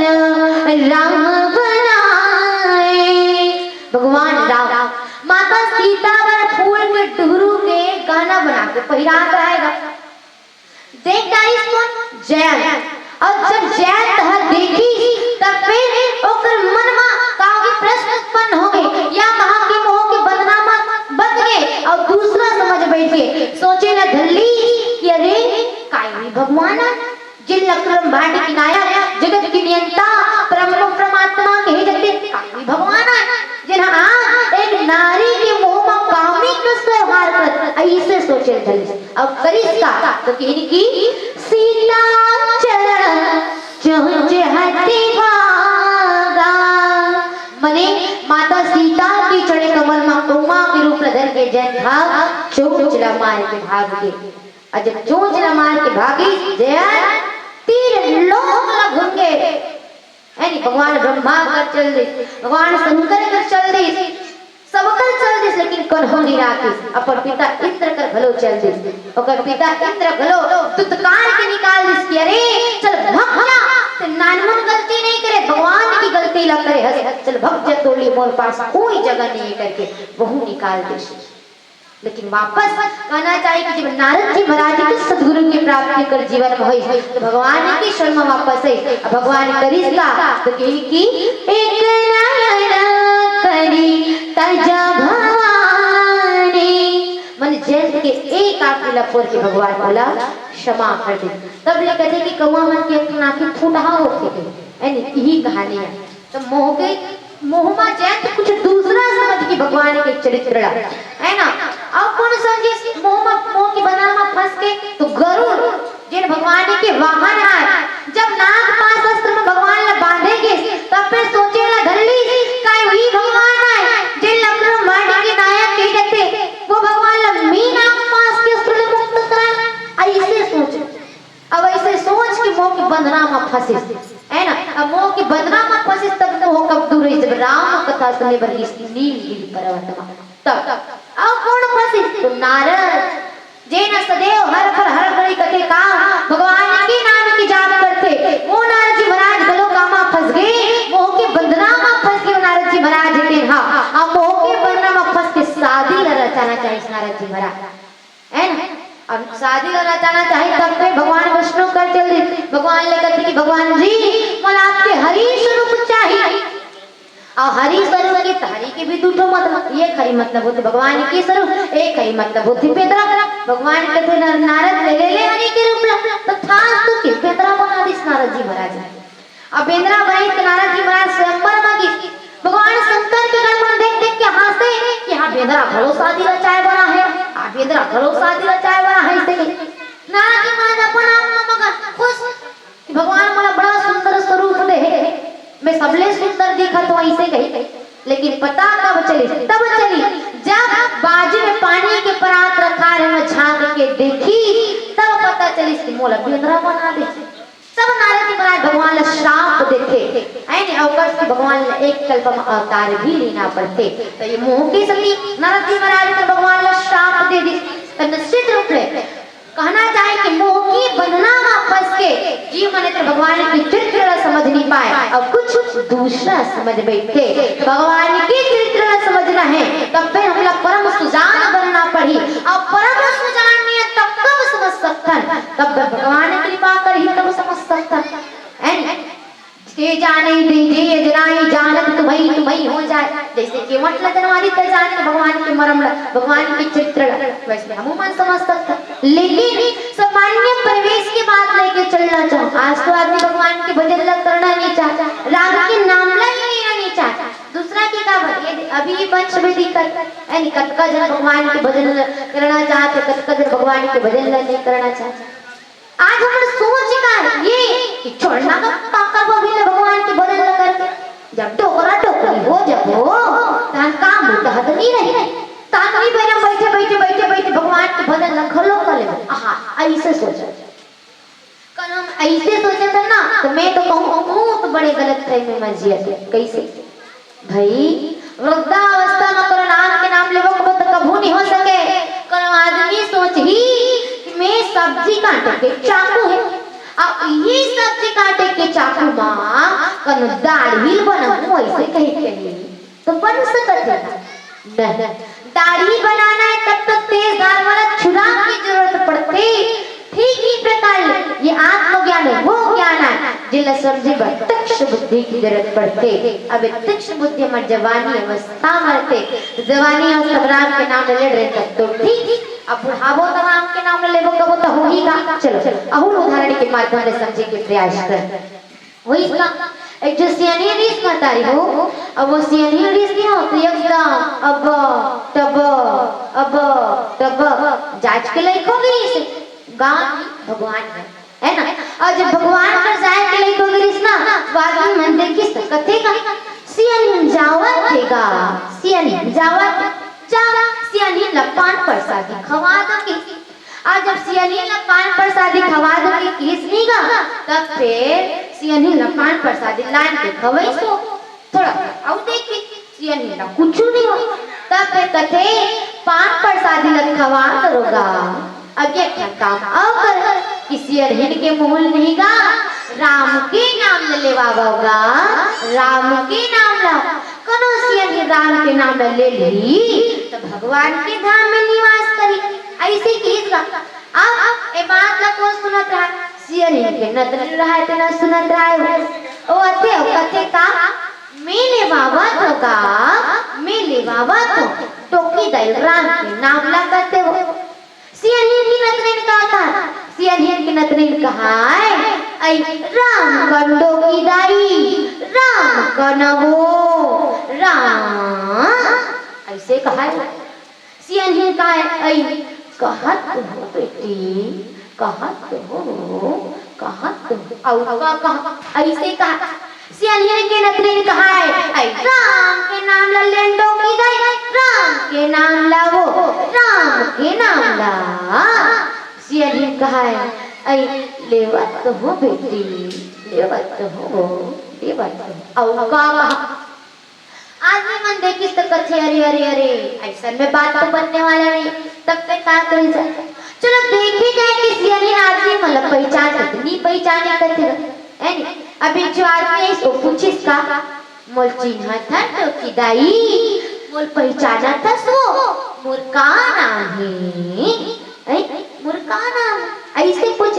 राम बनाए। भगवान राम माता सीता पर फूल के डुरू के गाना बना के पहिरा कराएगा। देख डाइस कौन जैन और जब जैन तह देखी तब फिर ओकर मन में काफी प्रश्न उत्पन्न हो गए या कहा कि मोह के बदनामा बन गए और दूसरा समझ बैठे सोचे न धल्ली कि अरे काई भगवान जिन लक्रम भांड की नायक जगत की नियंता परम परमात्मा कहे जाते काई भगवान जिन एक नारी के मोह में कामिक व्यवहार कर ऐसे सोचे धल्ली अब करिश्ता तो कहने की सीता चरण चोंच हति भागा मने माता सीता की चढ़े कमल में कौमा के रूप धर के जैन भाग चोंचला मार के भाग के और जब चोंचला मार के भागी जैन तीर लोक लग घूंगे यानी भगवान ब्रह्मा कर चल दे भगवान शंकर कर चल दे सब कर चल दे लेकिन कौन हो नहीं राखी अपन पिता इंद्र कर भलो चल दे ओकर पिता इंद्र भलो तुतकार के निकाल दिस कि अरे चल भगना ते नानमन गलती नहीं करे भगवान की गलती ला करे हस चल भग जा तोली मोर पास कोई जगह नहीं करके बहु निकाल दे। लेकिन वापस कहना चाहिए कि जब नारद जी महाराज के सद्गुरु की प्राप्ति कर जीवन में हुई तो भगवान की शरण में वापस है भगवान करिश्ता तो कही कि एक नयन करी तजा भवानी मन जैन के एक आंख लपोर के भगवान बोला क्षमा कर दे तब ले कहते कि कौवा मन के आंखें फूटा होते यानी यही कहानी है। तो मोह में जैन तो कुछ दूसरा समझ की भगवान के चरित्र है ना। अब कौन समझे मोह की बना में फंस के तो गरुड़ जिन भगवान के वाहन है जब नाग पास अस्त्र में भगवान ने बांधेंगे तब फिर सोचेला धल्ली काय हुई भगवान है जिन लक्ष्मण मांडी के नायक कह देते वो भगवान लम्बी नाग पास के अस्त्र में मुक्त करा ऐसे सोच। अब ऐसे सोच के मोह की बंधना में फंसे है ना। अब मोह की बंधना में फंसे तब तो कब दूर है जब राम कथा सुनने पर नीलगिरी पर्वत में तब अब कौन फंसे तो नारद जैन सदैव हर पर हर घड़ी कथे का भगवान के नाम की जाप करते वो नारद जी महाराज गलो कामा फंस गए मोह के बंधना में फंस गए नारद जी महाराज के हाँ अब मोह के बंधना में फंस के शादी रचाना चाहिए नारद जी महाराज है ना। अब शादी रचाना चाहिए तब पे भगवान वैष्णव कर चल रहे भगवान ले कहते कि भगवान जी मन आपके हरि स्वरूप चाहिए और हरि स्वरूप के हरि के भी दूठो मतलब ये खरी मतलब होते भगवान के स्वरूप एक खरी मतलब होती पेदरा भगवान कहते नारद ले हरि के रूप तो था तो के पेदरा बना दिस नारद जी महाराज अब पेदरा बने तो नारद जी महाराज स्वयंवर मांगी भगवान शंकर के गण देख देख के हंसते कि हां पेदरा घरो शादी रचाए बना है आ पेदरा घरो शादी रचाए बना है इसे नारद जी महाराज अपन आप मगन खुश भगवान मला बड़ा सुंदर स्वरूप दे मैं सबले सुंदर दिखा तो ऐसे कही लेकिन पता कब चली तब चली जब बाजू में पानी के परात रखा है मैं झांक के देखी तब पता चली इसकी मोला बिंद्रा बना दे। तब नारद जी महाराज भगवान श्राप देते ऐने अवकाश के भगवान एक कल्प में अवतार भी लेना पड़ते तो ये मोह की शक्ति नारद जी महाराज को भगवान श्राप दे दी तो निश्चित रूप से कहना चाहिए कि मोह की बंधना में फंस के जीव मन तो भगवान की चरित्र समझ नहीं पाए और कुछ दूसरा समझ बैठे भगवान की चरित्र समझना है तब फिर हम लोग परम सुजान बनना पड़ी और परम सुजान में तब कब समझ सकता तब भगवान की कृपा कर ही तब समझ सकता के जाने दीजिए जनाई जानत तुम्ही हो जाए जैसे कि मतलब जनवारी ते जाने भगवान के मरम भगवान के चित्र वैसे हम मन समझ सकते लेकिन सामान्य परिवेश की बात लेके चलना चाहो आज तो आदमी भगवान के भजन लग करना नहीं चाहता राम के नाम ला ही लेना नहीं चाहता दूसरा की का अभी वंश में दिक्कत यानी कतका जन भगवान के भजन करना चाहते कतका जन भगवान के भजन नहीं करना चाहते आज हम सोच का ये कि छोड़ना का काका बबी ले भगवान के भजन न करके जब टोकरा टोकरी हो जब हो तान काम होता है नहीं रही तान नहीं बेरा बैठे भगवान के भजन न खलो कर ले आहा ऐसे सोचा कल हम ऐसे सोचे थे ना तो मैं तो कहूँ तो बड़े गलत थे में मर्जी कैसे भाई वृद्धावस्था में करो नाम के नाम लेवो को तो कभू नहीं हो सके कल आदमी सोच ही कि मैं सब्जी काटे के चाकू है अब ये सब्जी काटे के चाकू मां कन दाढ़ी बनाऊं ऐसे कहे के तो बन सकते नहीं दाढ़ी बनाना है तब तक तेज धार वाला छुरा की जरूरत पड़ती ठीक ही प्रकार ये आत्मज्ञान है वो ज्ञान है जिला समझे प्रत्यक्ष बुद्धि की जरूरत पड़ते अब प्रत्यक्ष बुद्धि में जवानी अवस्था मरते जवानी और संग्राम के नाम ले रहे तब तो ठीक अब बुढ़ावो तो राम के नाम ले वो कबो तो हो ही गा चलो अहुल उदाहरण के माध्यम से समझे के प्रयास कर वही इसका एक जो सियानी रीस बता रही हो अब वो सियानी रीस नहीं होती एकदम अब तब जांच के लिए खोगी इसे गांव भगवान है ना और जब भगवान पर जाए के लिए खोगी ना बाद में मंदिर की कथेगा सियानी जावत थेगा सियानी जावत जावा सियानी लपान प्रसादी खवा दोगी आज जब सियानी लपान प्रसादी खवा दोगी किस नहीं गा तब फिर सियानी लपान प्रसादी लान के खवाई सो थोड़ा आओ देखी सियानी ला कुछ नहीं हो तब फिर कथे पान प्रसादी लग खवा करोगा अब ये काम अब कर किसी अरहिन के मूल नहीं गा राम के नाम ले लेवागा राम के नाम ला कनो सियानी राम के नाम ले ली तो भगवान के धाम में निवास करी ऐसे कीजिएगा अब ए बात ला कौन सुनत रहा सियानी के नदर रहा है ना सुनत रहा है ओ अते ओ कथे का मेले बाबा तो टोकी दई राम के नाम ला करते हो सियानी की नदरेन का सियानी की नदरेन कहा है आई राम कंडो की दाई राम कनवो राम ऐसे कहा है सियानी का है आई कहत हो बेटी कहत हो और कहा ऐसे कहा सियानी के नदरेन कहा है आई राम के नाम ला लेंडो की दाई राम के नाम ला वो राम के नाम ला सियानी कहा है आई लेवत हो बेटी लेवत हो और कहा आदमी मन देखिस तो कथे अरे ऐसा में बात तो बनने वाला नहीं तब पे क्या करी जाए चलो देखी जाए कि सियानी आदमी मतलब पहचान कितनी पहचाने कथे है नी अभी जो आदमी है इसको पूछिस का मोल चिन्ह था तो की दाई मोल पहचाना था सो मोर का नाम है मुर्का नाम ऐसे कुछ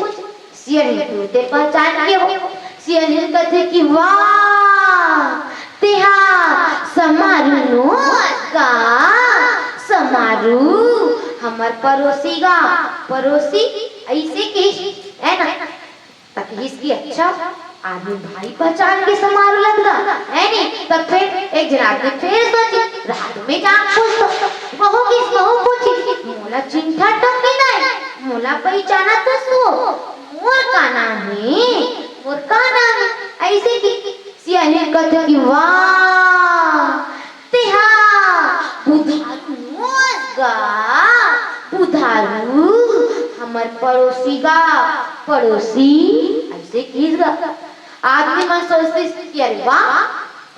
सियानी ते पहचान के हो सियानी कहते कि वाह तेहा समारू का समारू हमार पड़ोसी गा पड़ोसी ऐसे के है ना तक इसकी अच्छा आदमी भाई पहचान के समारू लगता है नी तब फिर एक जनाब ने फिर सोची रात में जान पूछ बहु पूछी मोला चिंता टक नहीं मोला पहचाना तो सो मोर का नाम है ऐसे की सियानी कहते कि वाह तेहा बुधारू हमार पड़ोसी गा पड़ोसी ऐसे कीजगा आदमी मन सोचते कि अरे वाह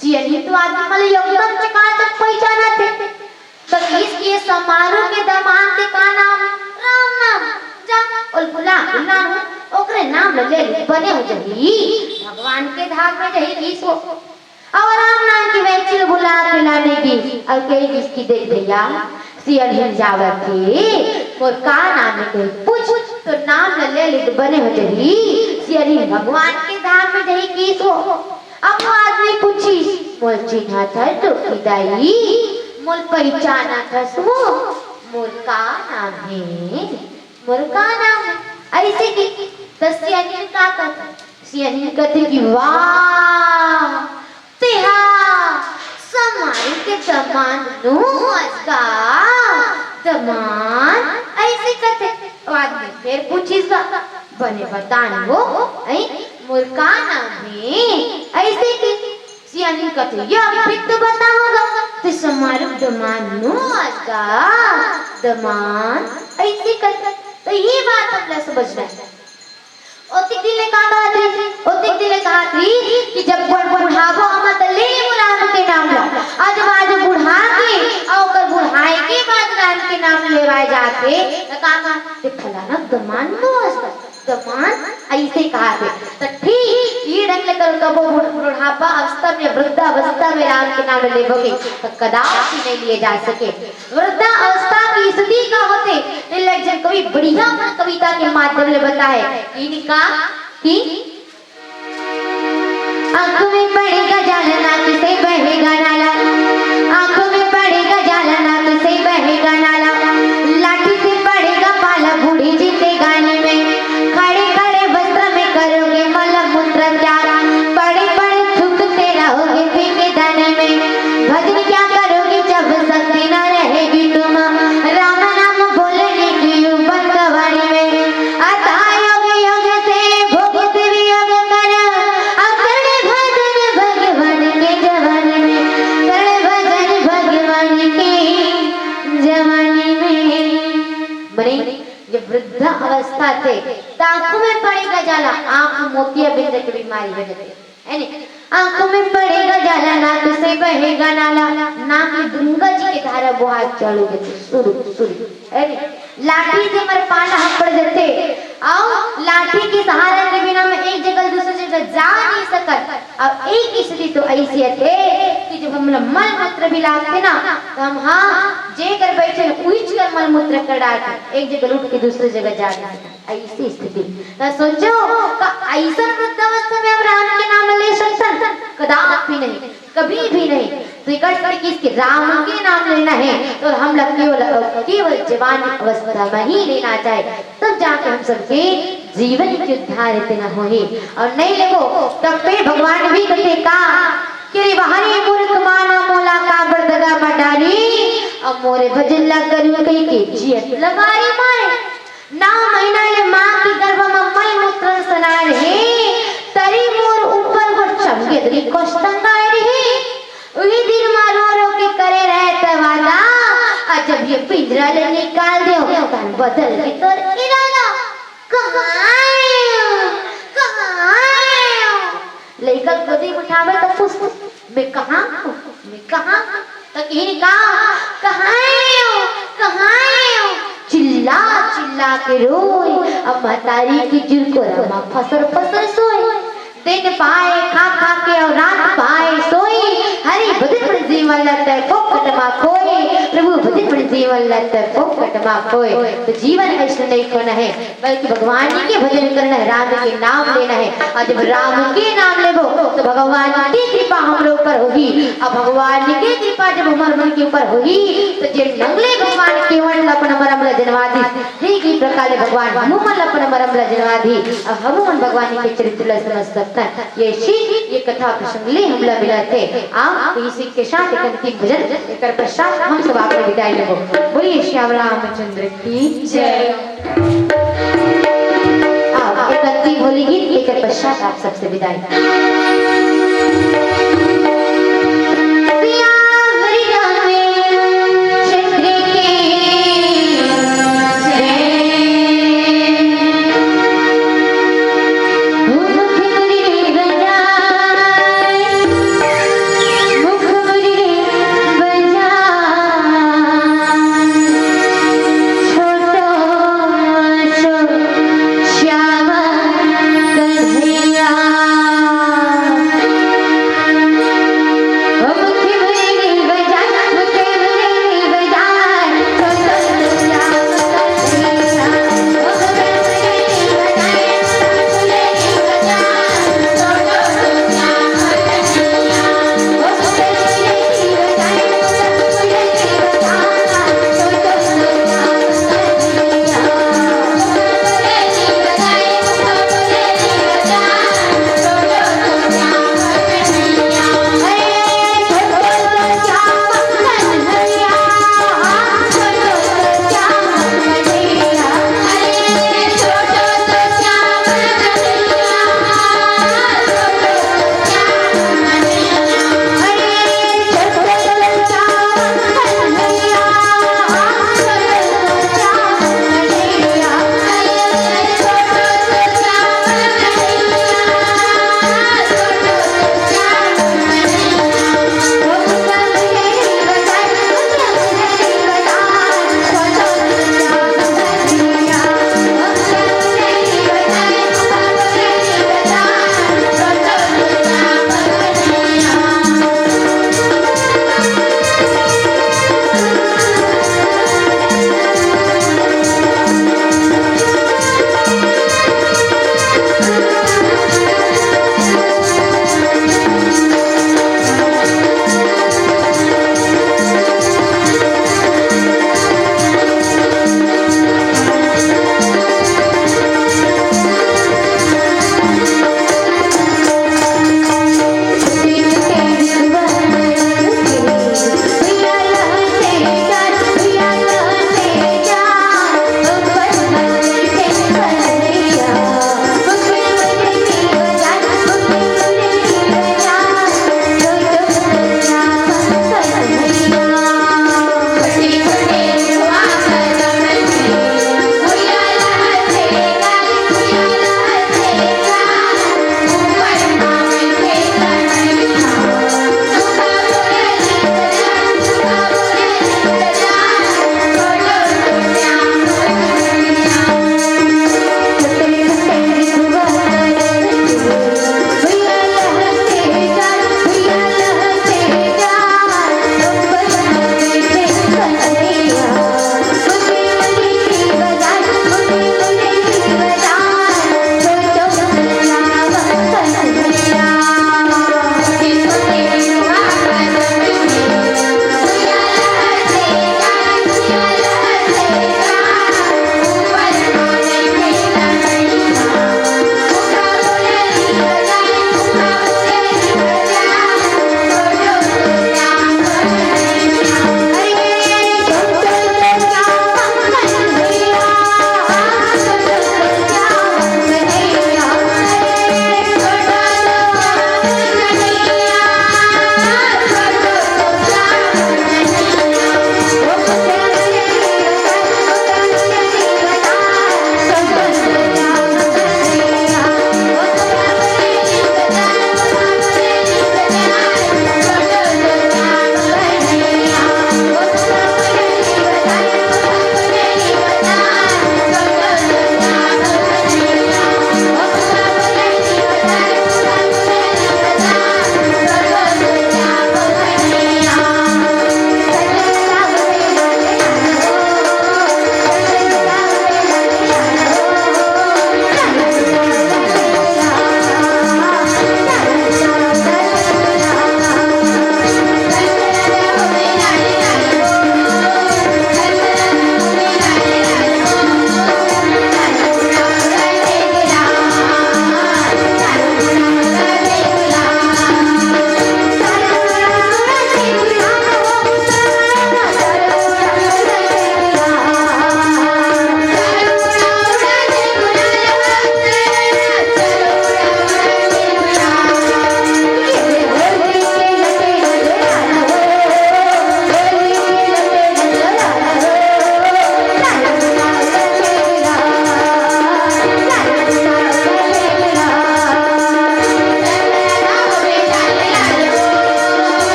सियानी तो आदमी मन एकदम चकाचक पहचाना थे तो इसके समारोह के दामाद के का नाम राम जा और बुला ओकरे नाम ले बने हो जही भगवान के धाम में जही ईसो और राम नाम की व्यक्ति बुला के लाने की और कई इसकी देख भैया सियानी जावत थे और का नाम है पूछ तो नाम ले बने हो जही सियानी भगवान के धाम में जही कीसो अब वो आदमी पूछी मोल चिन्ह था तो दाई मोल पहचाना था सो मोर का नाम है मोर का नाम ऐसे की तो सियानी का कहता सियानी कहते कि वाह तेहा समारू के दमान नो असगा दमान ऐसे कहते आदमी फिर पूछीगा बने बतान वो मुर्काना में ऐसे कि सियानी कथे या पित बता होगा तो समारोह दमानो आका दमान ऐसे कर तो ये बात हम लोग समझना है। ओतिक दिल ने कहा थी कि जब बुढ़ापा मत ले राम के नाम ला आज बुढ़ा के और बुढ़ाए के बाद राम के नाम लेवाए जाते तो कहा फलाना दमान नो दमान ऐसे कहा थे तो ठीक ये ढंग लेकर कबो बुढ़ापा अवस्था में वृद्धावस्था में राम के नाम लेबोगे तो कदापि नहीं लिए जा सके। वृद्धावस्था की स्थिति का होते निर्लज्जन कवि बढ़िया कविता के माध्यम से बताए इनका कि आंखों में पड़ेगा जाला नाक से बहेगा नाला, आंखों में पड़ेगा जाला नाक से बहेगा नाला, लाठी से पड़ेगा पाला बूढ़ी जीते गाने में, खड़े खड़े वस्त्र में करोगे मल मूत्र त्याग, पड़े पड़े थूकते रहोगे फीके दाने में, भजन क्या करोगे जब शक्ति न रहेगी तुम राम नाम बोलने की बंद वाणी में, अतः योग योग से भोग वियोग कर अकड़ भजन भगवान के जवानी में, कर भजन भगवान के जवानी में। बने जब वृद्धा अवस्था थे आंखों में पड़ेगा जाला, आंख मोतियाबिंद की बीमारी हो जाती है, आंखों में पड़ेगा जाला नाक से बहेगा नाला, नाक में गंगा जी के धारा बुहार चलोगे शुरू शुरू लाठी से मर पाला हम पड़ जाते और लाठी के सहारे के बिना में एक जगह दूसरी जगह जा नहीं सकत। अब एक स्थिति तो ऐसी थे कि जब हम मल मूत्र भी लागते ना तो हम हाँ जे कर बैठे उठ कर मल मूत्र कर डालते एक जगह उठ के दूसरी जगह जा नहीं सकते ऐसी स्थिति। तो सोचो का ऐसा वृद्धावस्था में हम राम के नाम ले सकते कदापि नहीं कभी भी नहीं। तो इकट्ठ किसके राम के नाम लेना है तो हम लोग केवल जवान अवस्था में ही लेना चाहे तब जाके हम सबके जीवन के उद्धार इतना होए और नहीं लेगो तब पे भगवान भी कहते का कि बहारी मूर्ख माना मोला का बरदगा बटारी अब मोरे भजन ला करू कई के जियत लगारी मारे ना महीना ले मां की गर्भ में मल मूत्र सनार है तरी मोर ऊपर को चमके दरी कोष्टंगा है वही दिन मारो रो के करे रहता वादा आज जब ये पिंजरा ले निकाल दो कान बदल के तोर इरादा कहाँ लेकर गोदी उठावे तो पूछ मैं कहाँ तो कहीं कहाँ चिल्ला चिल्ला के रोई अब महतारी की जुल को रमा फसर फसर सोई दिन पाए खा खा के और रात पाए सोई हरि भजन जीवन लते फोकट मा खोई प्रभु भजन जीवन लते फोकट मा खोई। तो जीवन ऐसा नहीं करना है बल्कि भगवान के भजन करना है राम के नाम लेना है और जब राम के नाम लेबो तो भगवान की कृपा हम लोग पर होगी और भगवान की कृपा जब हमारे मन के ऊपर होगी तो जे नंगले भगवान केवल अपन मरम जनवादी ठीक ही प्रकार भगवान हनुमान अपन मरम जनवादी अब हनुमान भगवान के चरित्र समझ सकता है ये शीख ये कथा प्रसंग ले हम लोग मिला थे आप इसी के साथ एक अंतिम भजन एक पश्चात हम सब आपको विदाई लेंगे। बोलिए श्याम रामचंद्र की जय। आप एक अंतिम बोली गीत एक पश्चात आप सबसे विदाई।